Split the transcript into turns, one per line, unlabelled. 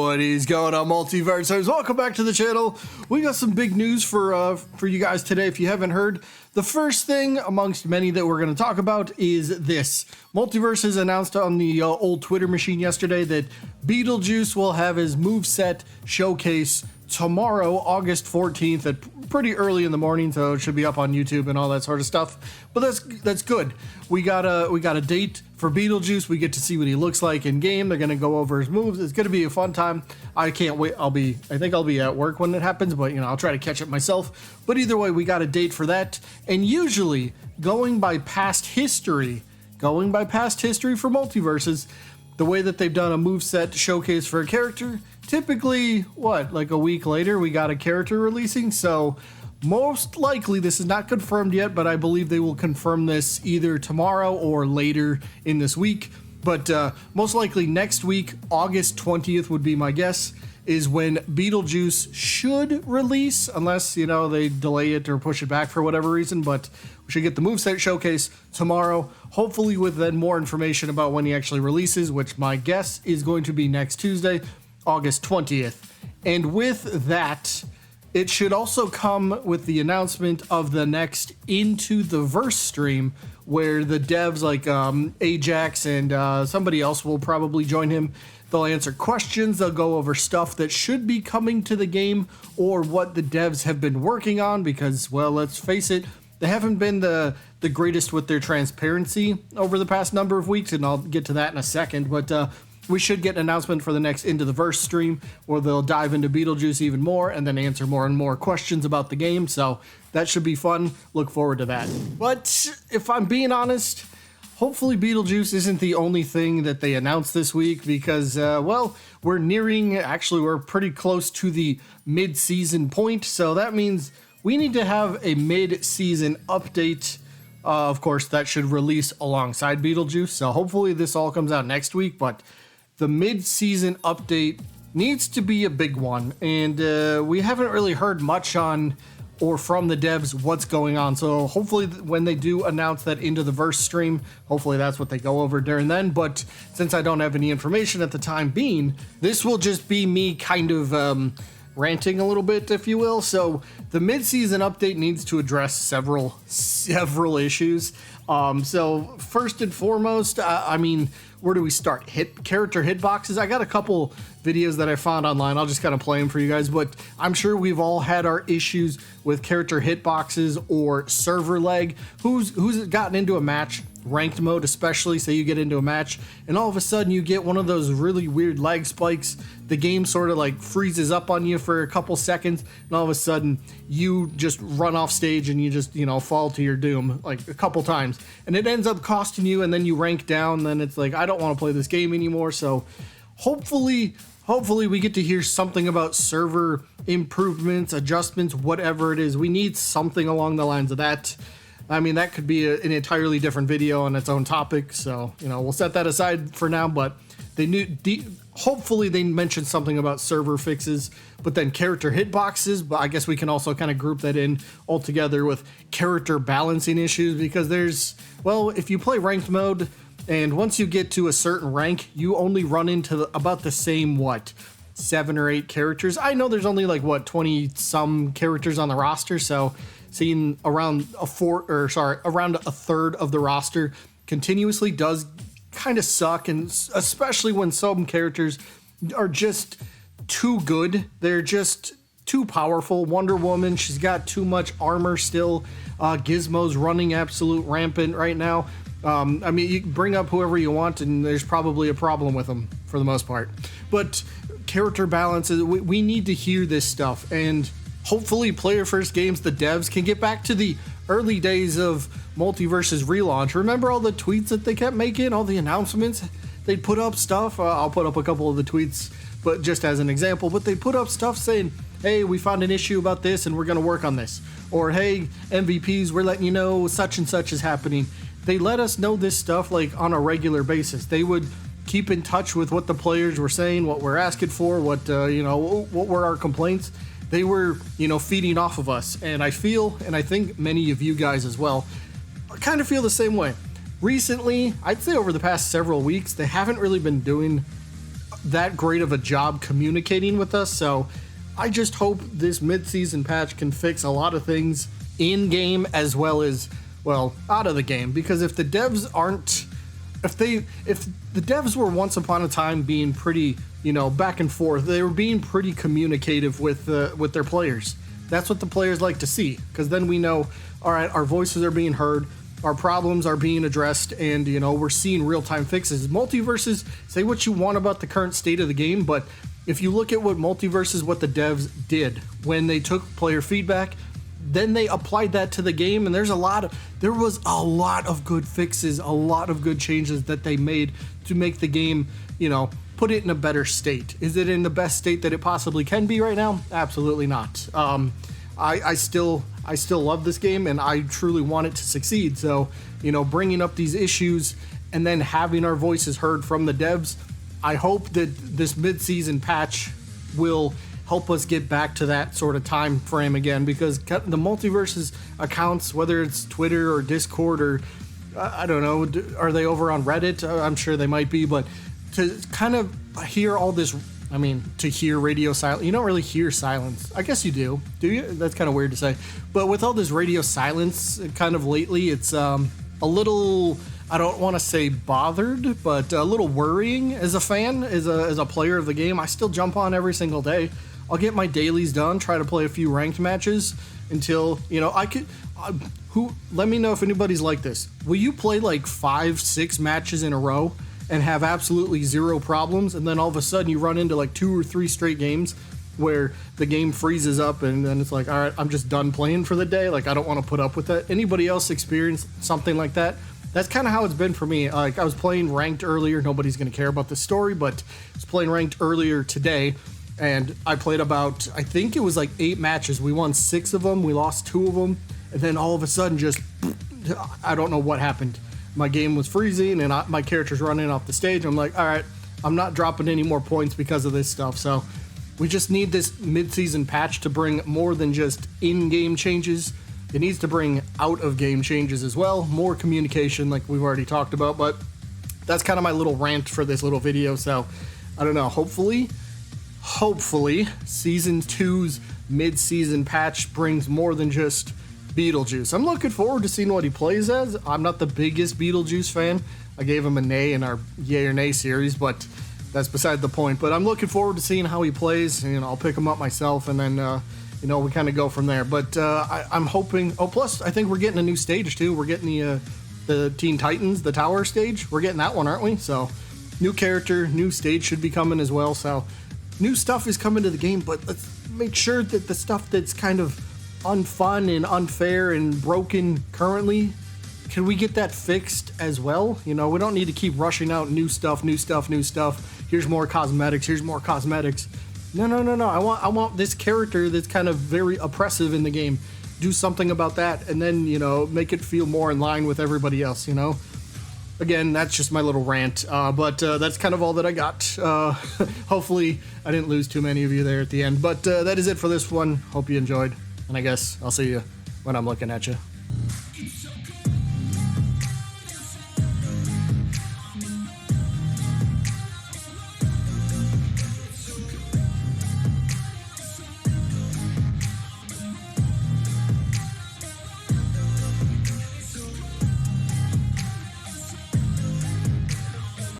What is going on, Multiversers? Welcome back to the channel. We got some big news for you guys today. If you haven't heard, the first thing amongst many that we're going to talk about is this. Multiversers announced on the old Twitter machine yesterday that Beetlejuice will have his moveset showcase tomorrow, August 14th, at pretty early in the morning, so it should be up on YouTube and all that sort of stuff. But that's good. We got a date for Beetlejuice. We get to see what he looks like in game. They're gonna go over his moves. It's gonna be a fun time. I can't wait. I think I'll be at work when it happens, but I'll try to catch it myself. But either way, we got a date for that. And usually, going by past history for Multiverses, the way that they've done a moveset showcase for a character, typically, like a week later, we got a character releasing. So most likely, this is not confirmed yet, but I believe they will confirm this either tomorrow or later in this week. But most likely next week, August 20th would be my guess, is when Beetlejuice should release, unless, they delay it or push it back for whatever reason. But we should get the moveset showcase tomorrow, hopefully with then more information about when he actually releases, which my guess is going to be next Tuesday, August 20th. And with that, it should also come with the announcement of the next Into the Verse stream, where the devs like Ajax and somebody else will probably join him. They'll answer questions, they'll go over stuff that should be coming to the game or what the devs have been working on, because, well, let's face it, they haven't been the greatest with their transparency over the past number of weeks, and I'll get to that in a second, but we should get an announcement for the next Into the Verse stream where they'll dive into Beetlejuice even more and then answer more and more questions about the game, so that should be fun. Look forward to that. But if I'm being honest, hopefully Beetlejuice isn't the only thing that they announced this week, because, we're pretty close to the mid-season point, so that means we need to have a mid-season update. Of course, that should release alongside Beetlejuice, so hopefully this all comes out next week, but the mid-season update needs to be a big one, and we haven't really heard much on or from the devs what's going on. So hopefully when they do announce that Into the Verse stream, hopefully that's what they go over during then. But since I don't have any information at the time being, this will just be me kind of ranting a little bit, if you will. So the mid-season update needs to address several issues. So first and foremost, where do we start? Character hitboxes. I got a couple videos that I found online. I'll just kind of play them for you guys, but I'm sure we've all had our issues with character hitboxes or server lag. Who's gotten into a match, ranked mode especially, say you get into a match, and all of a sudden you get one of those really weird lag spikes. The game sort of like freezes up on you for a couple seconds, and all of a sudden you just run off stage and you just, fall to your doom like a couple times. And it ends up costing you, and then you rank down, then it's like, I don't want to play this game anymore. So hopefully we get to hear something about server improvements, adjustments, whatever it is. We need something along the lines of that. That could be an entirely different video on its own topic. So, we'll set that aside for now, but hopefully they mentioned something about server fixes, but then character hitboxes. But I guess we can also kind of group that in all together with character balancing issues, because if you play ranked mode, and once you get to a certain rank, you only run into about the same, 7 or 8 characters. I know there's only 20 some characters on the roster, so seeing around a third of the roster continuously does kind of suck, and especially when some characters are just too good. They're just too powerful. Wonder Woman, she's got too much armor still. Gizmo's running absolute rampant right now. You can bring up whoever you want, and there's probably a problem with them for the most part. But character balances, we need to hear this stuff, and hopefully Player First Games, the devs, can get back to the early days of Multiversus relaunch. Remember all the tweets that they kept making, all the announcements? They'd put up stuff. I'll put up a couple of the tweets, but just as an example. But they put up stuff saying, hey, we found an issue about this, and we're going to work on this. Or, hey, MVPs, we're letting you know such and such is happening. They let us know this stuff on a regular basis. They would keep in touch with what the players were saying, what we're asking for, what were our complaints. They were, feeding off of us. And I feel, and I think many of you guys as well, kind of feel the same way. Recently, I'd say over the past several weeks, they haven't really been doing that great of a job communicating with us. So I just hope this mid-season patch can fix a lot of things in game as well as, well, out of the game. Because if the devs aren't, if the devs were once upon a time being pretty, you know, back and forth, they were being pretty communicative with their players. That's what the players like to see, because then we know, all right, our voices are being heard, our problems are being addressed, and, you know, we're seeing real-time fixes. Multiverses, say what you want about the current state of the game, but if you look at what Multiverses, what the devs did when they took player feedback, then they applied that to the game, and there was a lot of good fixes, a lot of good changes that they made to make the game, you know, put it in a better state. Is it in the best state that it possibly can be right now? Absolutely not. I still love this game, and I truly want it to succeed. So, you know, bringing up these issues and then having our voices heard from the devs, I hope that this mid-season patch will help us get back to that sort of time frame again, because the Multiverses accounts, whether it's Twitter or Discord or I don't know, are they over on Reddit? I'm sure they might be, but to kind of hear all this, I mean, to hear radio silence, you don't really hear silence. I guess you do you? That's kind of weird to say. But with all this radio silence kind of lately, it's a little, I don't want to say bothered, but a little worrying as a fan, as a player of the game. I still jump on every single day. I'll get my dailies done, try to play a few ranked matches until, you know, I could, let me know if anybody's like this. Will you play like 5-6 matches in a row and have absolutely zero problems, and then all of a sudden you run into like 2 or 3 straight games where the game freezes up and then it's like, all right, I'm just done playing for the day. Like, I don't want to put up with that. Anybody else experience something like that? That's kind of how it's been for me. Like, I was playing ranked earlier. Nobody's going to care about this story, but I was playing ranked earlier today, and I played about, I think it was like 8 matches. We won 6 of them. We lost 2 of them. And then all of a sudden, just, I don't know what happened. My game was freezing, and my character's running off the stage. I'm like, all right, I'm not dropping any more points because of this stuff. So we just need this mid-season patch to bring more than just in-game changes. It needs to bring out-of-game changes as well. More communication, like we've already talked about. But that's kind of my little rant for this little video. So I don't know. Hopefully, Season 2's mid-season patch brings more than just Beetlejuice. I'm looking forward to seeing what he plays as. I'm not the biggest Beetlejuice fan. I gave him a nay in our yay or nay series, but that's beside the point. But I'm looking forward to seeing how he plays, and I'll pick him up myself, and then you know, we kind of go from there. But I'm hoping. Oh, plus I think we're getting a new stage too. We're getting the Teen Titans, the Tower stage. We're getting that one, aren't we? So new character, new stage should be coming as well. So new stuff is coming to the game, but let's make sure that the stuff that's kind of unfun and unfair and broken currently, can we get that fixed as well? You know, we don't need to keep rushing out new stuff. Here's more cosmetics. No. I want this character that's kind of very oppressive in the game. Do something about that, and then, you know, make it feel more in line with everybody else, you know? Again, that's just my little rant, but that's kind of all that I got. Hopefully I didn't lose too many of you there at the end, but that is it for this one. Hope you enjoyed. And I guess I'll see you when I'm looking at you.